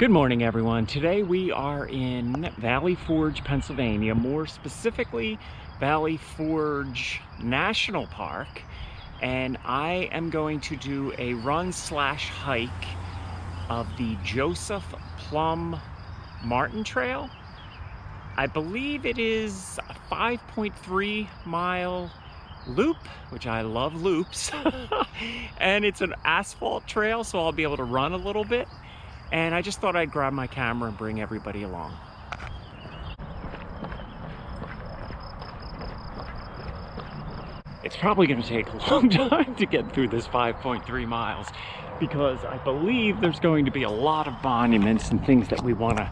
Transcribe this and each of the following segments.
Good morning, everyone. Today we are in Valley Forge, Pennsylvania, more specifically Valley Forge National Park, and I am going to do a run/hike of the Joseph Plum Martin Trail. I believe it is a 5.3 mile loop, which I love loops, and it's an asphalt trail, so I'll be able to run a little bit. And I just thought I'd grab my camera and bring everybody along. It's probably going to take a long time to get through this 5.3 miles because I believe there's going to be a lot of monuments and things that we want to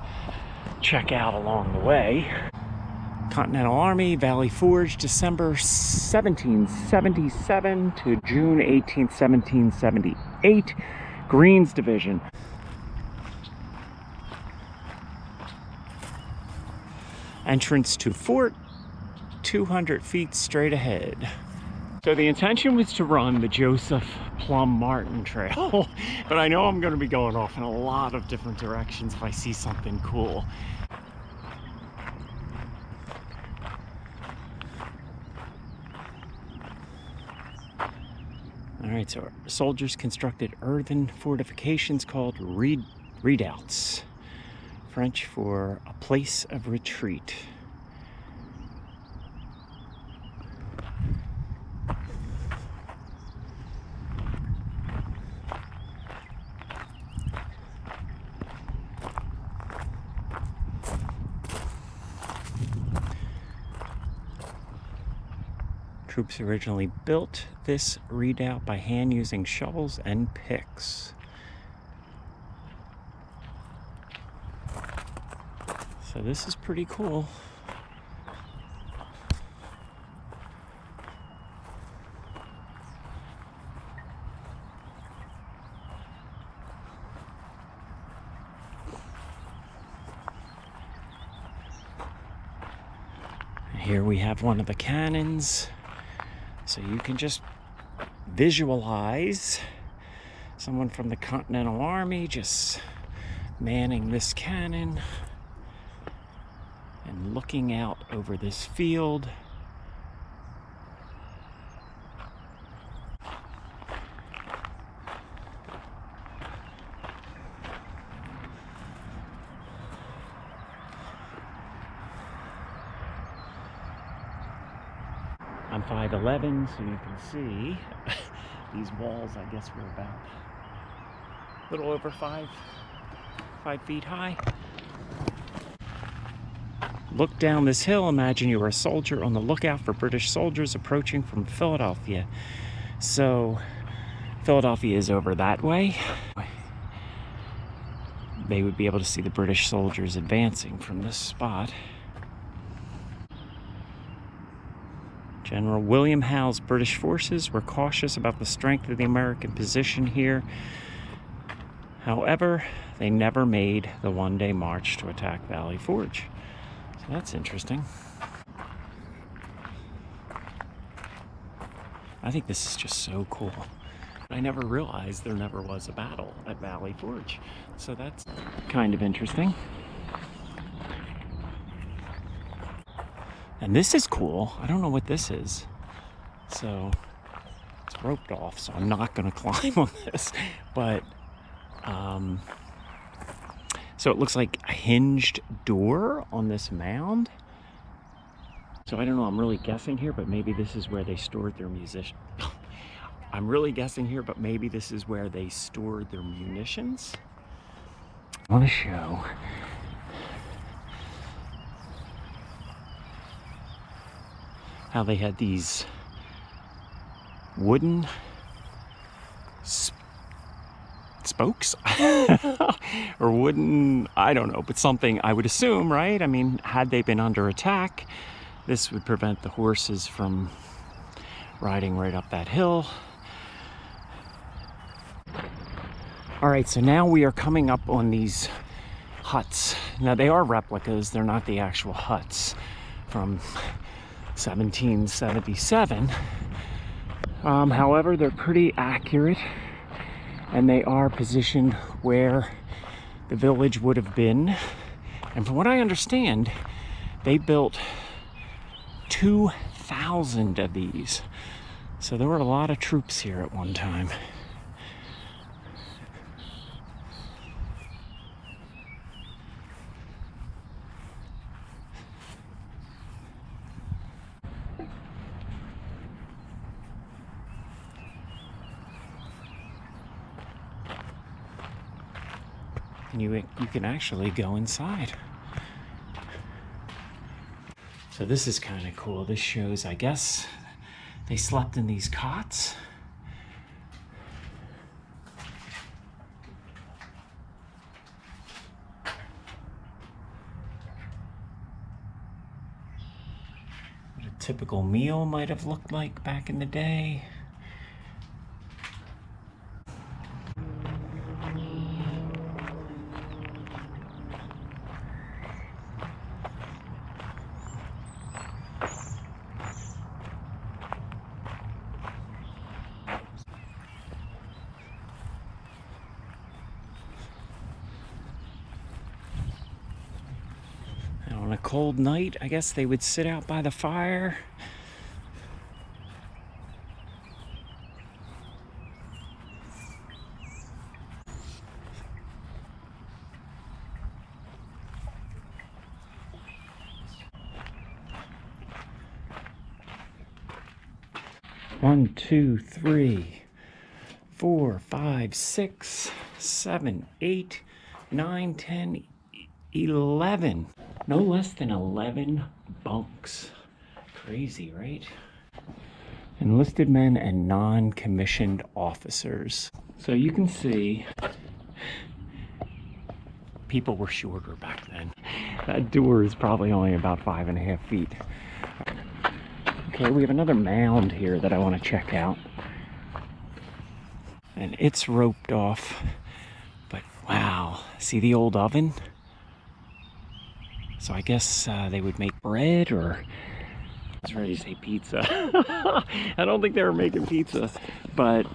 check out along the way. Continental Army, Valley Forge, December 1777 to June 18th, 1778, Greens Division. Entrance to fort, 200 feet straight ahead. So the intention was to run the Joseph Plum Martin Trail, but I know I'm going to be going off in a lot of different directions if I see something cool. All right, so soldiers constructed earthen fortifications called redoubts. French for a place of retreat. Troops originally built this redoubt by hand using shovels and picks. So this is pretty cool. Here we have one of the cannons. So you can just visualize someone from the Continental Army just manning this cannon and looking out over this field. I'm 5'11", so you can see these walls, I guess, were about a little over 5 feet high. Look down this hill, imagine you were a soldier on the lookout for British soldiers approaching from Philadelphia. So Philadelphia is over that way. They would be able to see the British soldiers advancing from this spot. General William Howe's British forces were cautious about the strength of the American position here. However, they never made the one-day march to attack Valley Forge. That's interesting. I think this is just so cool. I never realized there never was a battle at Valley Forge. So that's kind of interesting. And this is cool. I don't know what this is. So it's roped off, so I'm not going to climb on this. But so it looks like a hinged door on this mound. So I don't know, I'm really guessing here, but maybe this is where they stored their I'm really guessing here, but maybe this is where they stored their munitions. I want to show how they had these wooden spokes or wooden, I don't know, but something, I would assume, right? I mean, had they been under attack, this would prevent the horses from riding right up that hill. All right, so now we are coming up on these huts. Now they are replicas, they're not the actual huts from 1777. However, they're pretty accurate and they are positioned where the village would have been. And from what I understand, they built 2,000 of these. So there were a lot of troops here at one time. And you can actually go inside. So this is kind of cool. This shows, I guess, they slept in these cots. What a typical meal might have looked like back in the day. On a cold night, I guess they would sit out by the fire. One, two, three, 4, 5, 6, 7, 8, 9, 10, 11. No less than 11 bunks. Crazy, right? Enlisted men and non-commissioned officers. So you can see people were shorter back then. That door is probably only about 5.5 feet. Okay, we have another mound here that I want to check out. And it's roped off. But wow, see the old oven? So I guess they would make bread, or I was ready to say pizza. I don't think they were making pizza, but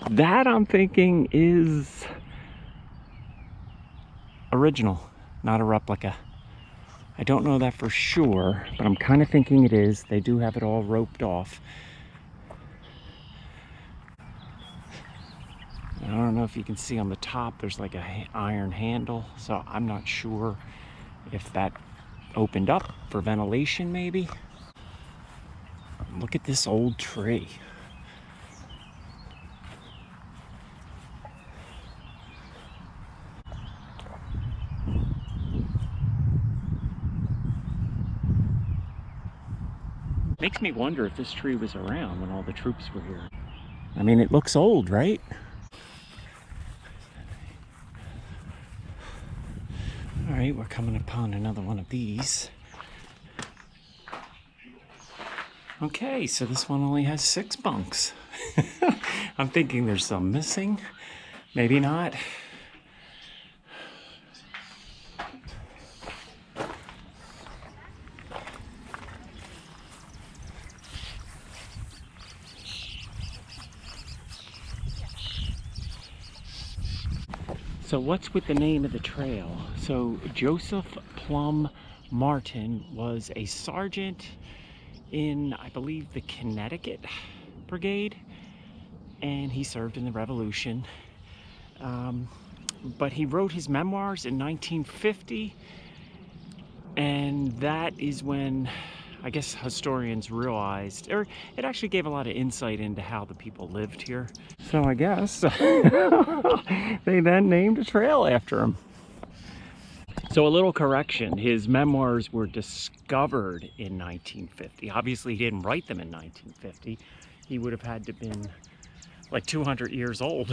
that I'm thinking is original, not a replica. I don't know that for sure, but I'm kind of thinking it is. They do have it all roped off. I don't know if you can see on the top, there's like a iron handle, so I'm not sure if that opened up for ventilation, maybe. Look at this old tree. Makes me wonder if this tree was around when all the troops were here. I mean, it looks old, right? All right, we're coming upon another one of these. Okay, so this one only has 6 bunks. I'm thinking there's some missing. Maybe not. So what's with the name of the trail? So Joseph Plum Martin was a sergeant in, I believe, the Connecticut Brigade, and he served in the Revolution. But he wrote his memoirs in 1950, and that is when, I guess, historians realized, or it actually gave a lot of insight into how the people lived here. So I guess they then named a trail after him. So a little correction, his memoirs were discovered in 1950. Obviously he didn't write them in 1950. He would have had to have been like 200 years old.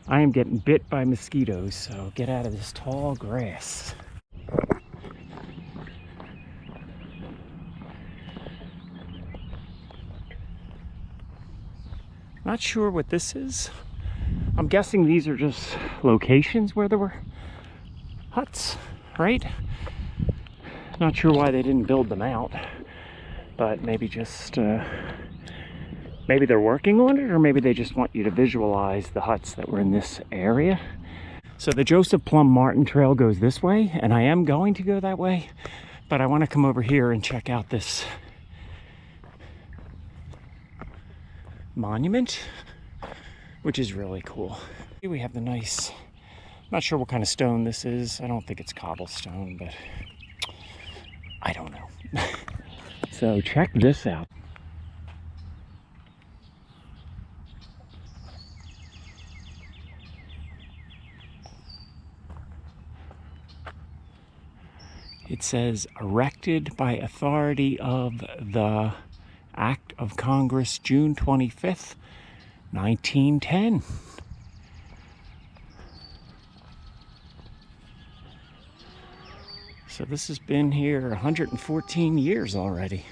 I am getting bit by mosquitoes, so get out of this tall grass. Not sure what this is. I'm guessing these are just locations where there were huts, right? Not sure why they didn't build them out, but maybe just Maybe they're working on it, or maybe they just want you to visualize the huts that were in this area. So the Joseph Plum Martin Trail goes this way, and I am going to go that way, but I want to come over here and check out this monument, which is really cool. Here we have the nice, I'm not sure what kind of stone this is. I don't think it's cobblestone, but I don't know. So check this out. It says, erected by authority of the Act of Congress, June 25th, 1910. So this has been here 114 years already.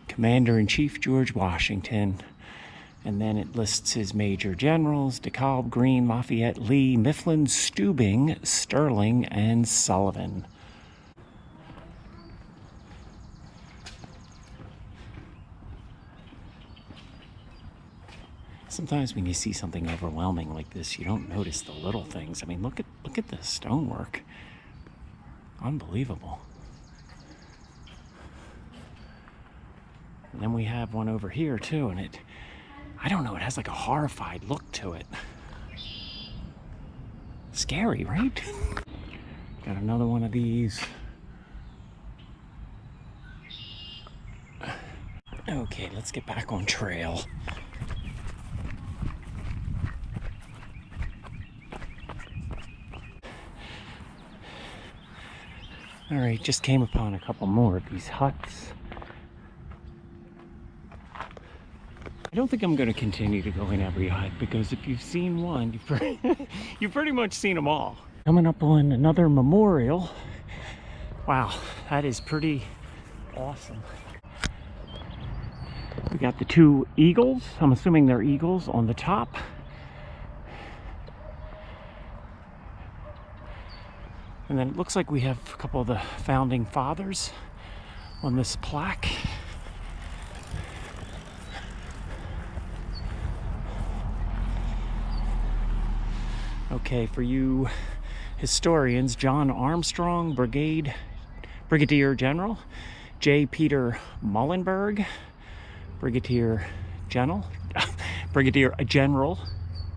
Commander-in-Chief George Washington, and then it lists his major generals: DeKalb, Greene, Lafayette, Lee, Mifflin, Steuben, Sterling, and Sullivan. Sometimes when you see something overwhelming like this, you don't notice the little things. I mean, look at the stonework. Unbelievable. And then we have one over here too, and I don't know, it has like a horrified look to it. Scary, right? Got another one of these. Okay, let's get back on trail. All right, just came upon a couple more of these huts. I don't think I'm going to continue to go in every hut, because if you've seen one, you've pretty much seen them all. Coming up on another memorial. Wow, that is pretty awesome. We got the two eagles. I'm assuming they're eagles on the top. And then it looks like we have a couple of the founding fathers on this plaque. Okay, for you historians, John Armstrong, Brigadier General, J. Peter Muhlenberg, Brigadier General.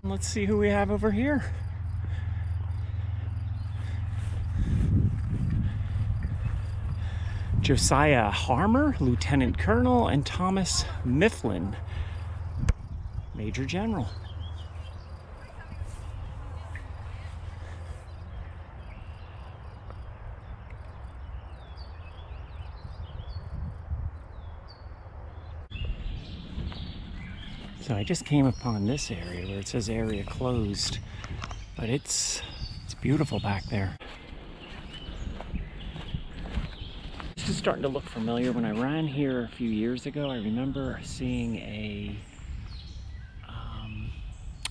Let's see who we have over here. Josiah Harmer, Lieutenant Colonel, and Thomas Mifflin, Major General. So I just came upon this area where it says area closed, but it's beautiful back there. This is starting to look familiar. When I ran here a few years ago, I remember seeing a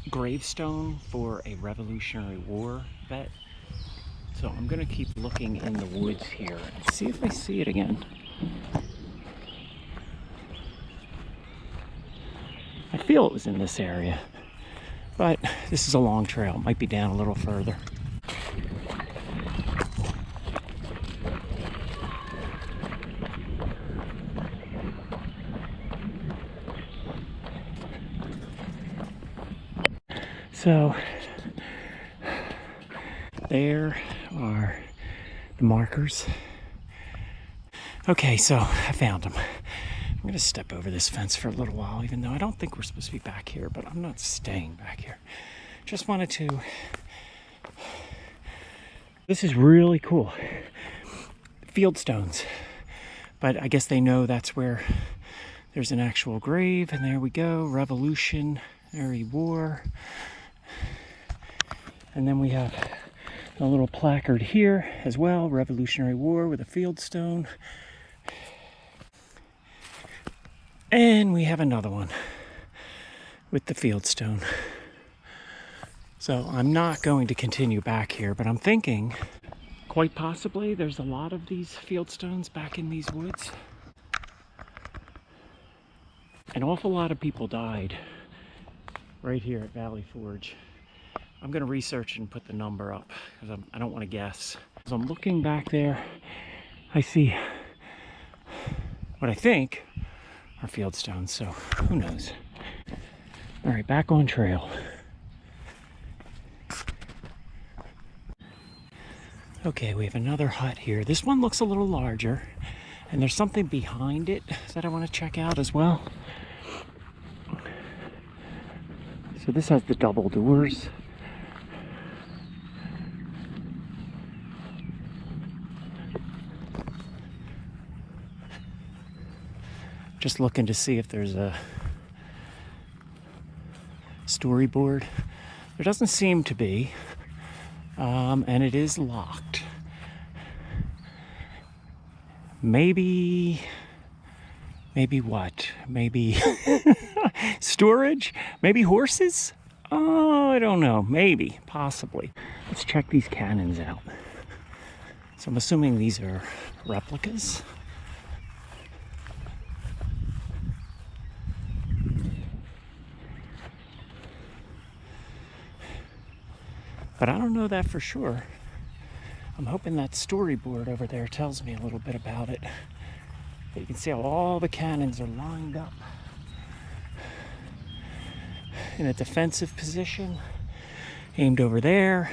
gravestone for a Revolutionary War vet. So I'm gonna keep looking in the woods here and see if I see it again. I feel it was in this area, but this is a long trail. It might be down a little further. So there are the markers. Okay, so I found them. I'm going to step over this fence for a little while, even though I don't think we're supposed to be back here, but I'm not staying back here. Just wanted to... This is really cool. Field stones. But I guess they know that's where There's an actual grave, and there we go, Revolutionary War. And then we have a little placard here as well, Revolutionary War with a field stone. And we have another one with the field stone. So I'm not going to continue back here, but I'm thinking quite possibly there's a lot of these field stones back in these woods. An awful lot of people died right here at Valley Forge. I'm going to research and put the number up because I don't want to guess. As I'm looking back there, I see what I think are field stones, so who knows. All right, back on trail. Okay, we have another hut here. This one looks a little larger, and there's something behind it that I want to check out as well. So this has the double doors. Just looking to see if there's a storyboard. There doesn't seem to be, and it is locked. Maybe what? Maybe storage? Maybe horses? Oh, I don't know. Maybe, possibly. Let's check these cannons out. So I'm assuming these are replicas. But I don't know that for sure. I'm hoping that storyboard over there tells me a little bit about it. But you can see how all the cannons are lined up in a defensive position, aimed over there.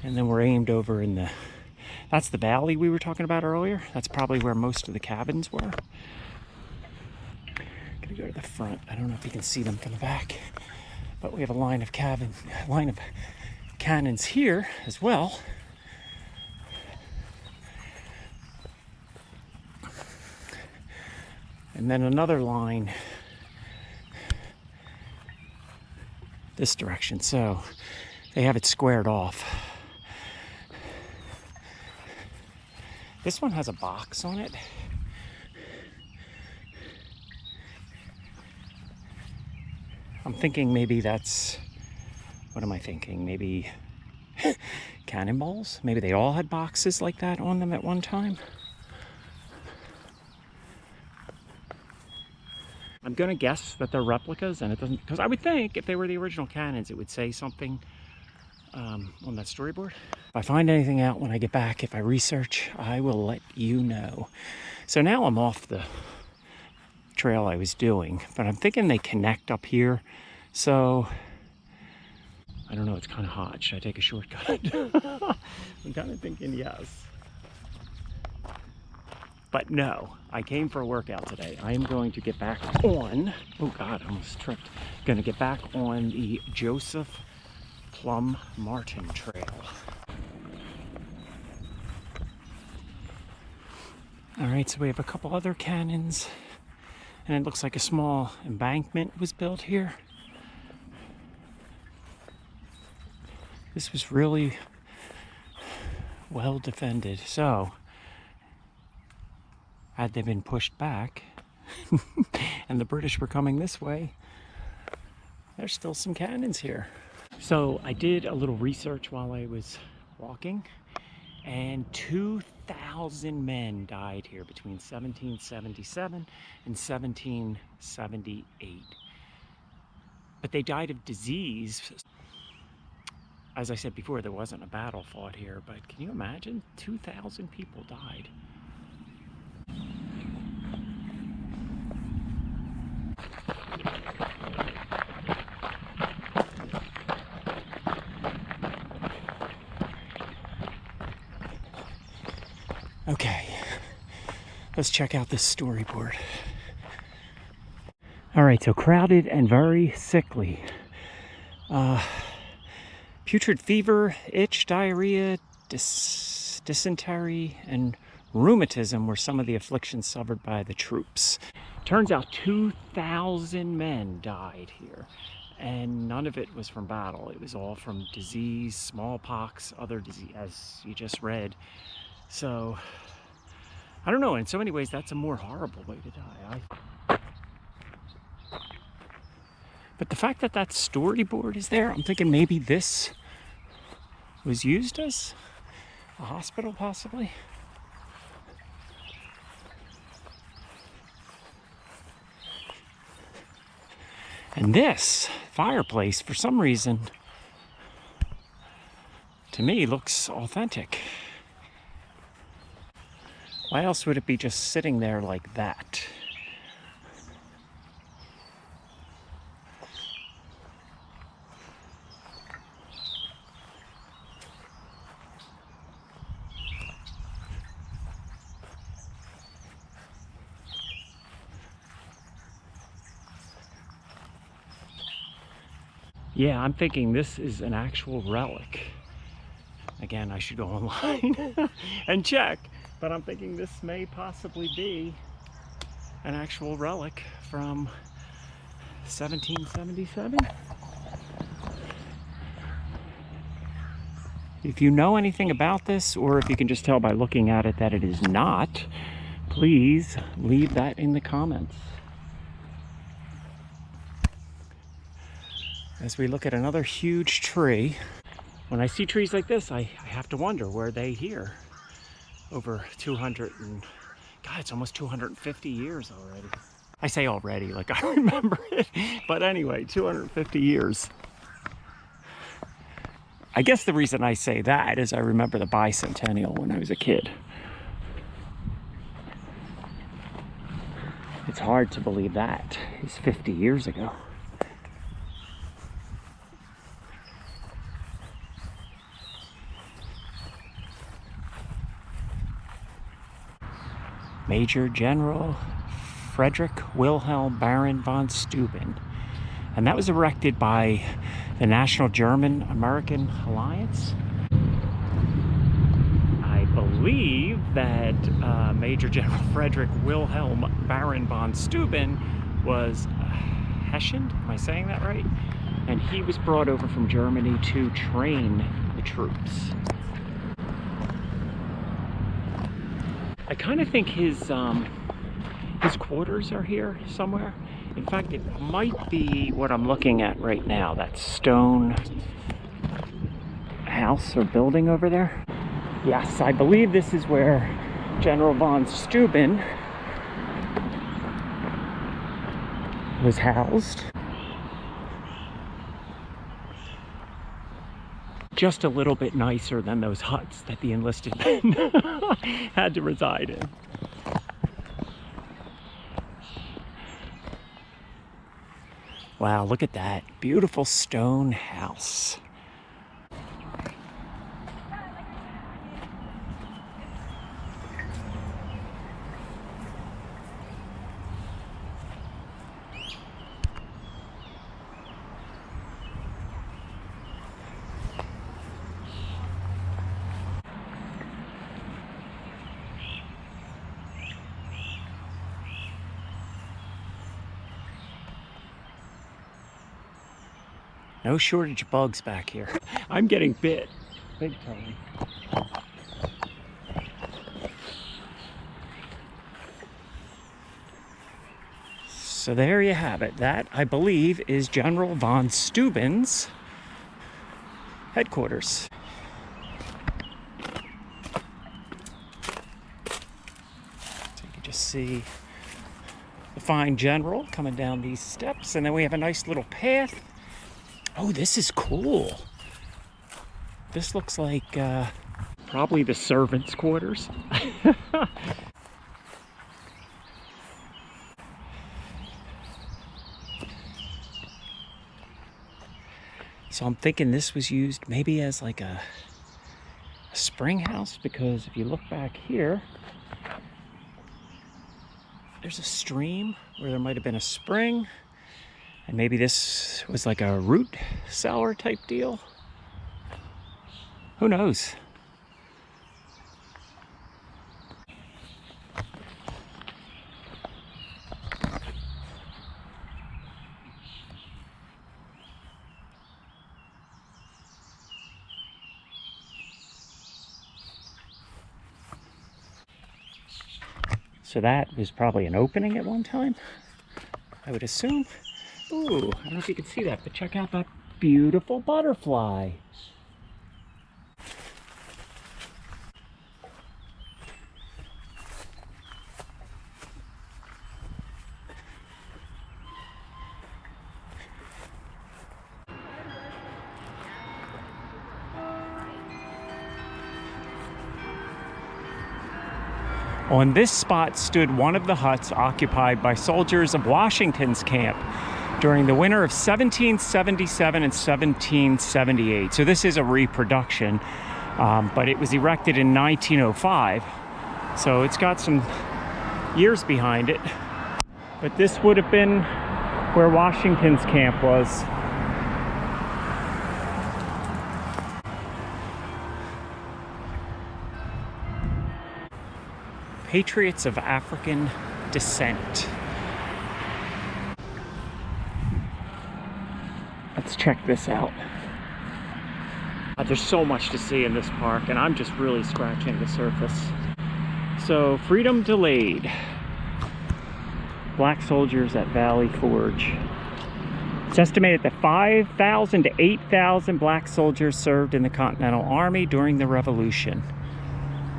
And then we're aimed over in the, that's the valley we were talking about earlier. That's probably where most of the cabins were. Gonna go to the front. I don't know if you can see them from the back. But we have a line of cannons here as well. And then another line this direction. So they have it squared off. This one has a box on it. I'm thinking maybe that's, what am I thinking? Maybe cannonballs? Maybe they all had boxes like that on them at one time. I'm gonna guess that they're replicas, and it doesn't, because I would think if they were the original cannons, it would say something on that storyboard. If I find anything out when I get back, if I research, I will let you know. So now I'm off the trail I was doing, but I'm thinking they connect up here. So I don't know, it's kind of hot. Should I take a shortcut? I'm kind of thinking yes. But no, I came for a workout today. I am going to get back on, oh God, I almost tripped. Going to get back on the Joseph Plum Martin Trail. All right, so we have a couple other cannons, and it looks like a small embankment was built here. This was really well defended. So, had they been pushed back and the British were coming this way, there's still some cannons here. So I did a little research while I was walking, and 2,000 men died here between 1777 and 1778. But they died of disease. As I said before, there wasn't a battle fought here, but can you imagine? 2,000 people died. Okay, let's check out this storyboard. All right, so crowded and very sickly. Putrid fever, itch, diarrhea, dysentery, and rheumatism were some of the afflictions suffered by the troops. Turns out 2,000 men died here, and none of it was from battle. It was all from disease, smallpox, other disease, as you just read. So, I don't know, in so many ways that's a more horrible way to die. But the fact that that storyboard is there, I'm thinking maybe this was used as a hospital, possibly. And this fireplace, for some reason, to me, looks authentic. Why else would it be just sitting there like that? Yeah, I'm thinking this is an actual relic. Again, I should go online and check, but I'm thinking this may possibly be an actual relic from 1777. If you know anything about this, or if you can just tell by looking at it that it is not, please leave that in the comments. As we look at another huge tree, when I see trees like this, I have to wonder, were they here over 200 and, God, it's almost 250 years already. I say already, like I remember it, but anyway, 250 years. I guess the reason I say that is I remember the bicentennial when I was a kid. It's hard to believe that is 50 years ago. Major General Friedrich Wilhelm Baron von Steuben. And that was erected by the National German-American Alliance. I believe that Major General Friedrich Wilhelm Baron von Steuben was Hessian, am I saying that right? And he was brought over from Germany to train the troops. I kind of think his quarters are here somewhere. In fact, it might be what I'm looking at right now, that stone house or building over there. Yes, I believe this is where General von Steuben was housed. Just a little bit nicer than those huts that the enlisted men had to reside in. Wow, look at that. Beautiful stone house. No shortage of bugs back here. I'm getting bit big time. So there you have it. That, I believe, is General von Steuben's headquarters. So you can just see the fine general coming down these steps, and then we have a nice little path. Oh, this is cool. This looks like probably the servants' quarters. So I'm thinking this was used maybe as like a spring house, because if you look back here, there's a stream where there might have been a spring. And maybe this was like a root cellar type deal. Who knows? so that was probably an opening at one time, I would assume. Ooh, I don't know if you can see that, but check out that beautiful butterfly. On this spot stood one of the huts occupied by soldiers of Washington's camp during the winter of 1777 and 1778. So this is a reproduction, but it was erected in 1905. So it's got some years behind it. But this would have been where Washington's camp was. Patriots of African descent. Let's check this out. There's so much to see in this park, and I'm just really scratching the surface. So, freedom delayed. Black soldiers at Valley Forge. It's estimated that 5,000 to 8,000 black soldiers served in the Continental Army during the Revolution.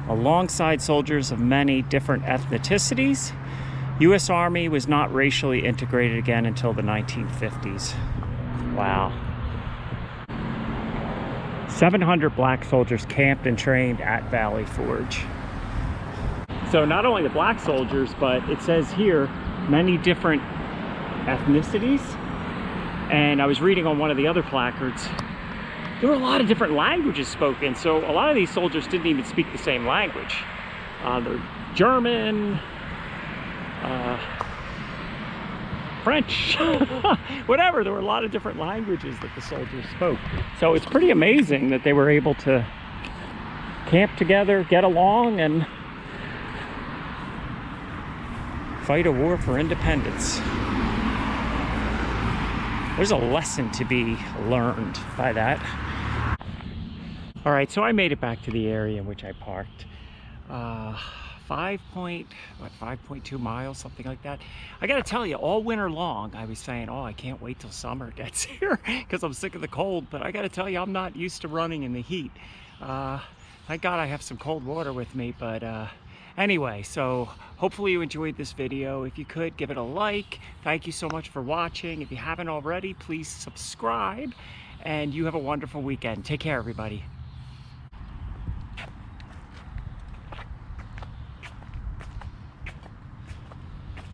Alongside soldiers of many different ethnicities, U.S. Army was not racially integrated again until the 1950s. Wow. 700 black soldiers camped and trained at Valley Forge. So not only the black soldiers, but it says here, many different ethnicities. And I was reading on one of the other placards, there were a lot of different languages spoken, so a lot of these soldiers didn't even speak the same language. They're German, French, whatever. There were a lot of different languages that the soldiers spoke. So it's pretty amazing that they were able to camp together, get along, and fight a war for independence. There's a lesson to be learned by that. All right, so I made it back to the area in which I parked. 5.2 miles, something like that. I gotta tell you, all winter long, I was saying, oh, I can't wait till summer gets here because I'm sick of the cold, but I gotta tell you, I'm not used to running in the heat. Thank God I have some cold water with me, but anyway, so hopefully you enjoyed this video. If you could, give it a like. Thank you so much for watching. If you haven't already, please subscribe, and you have a wonderful weekend. Take care, everybody.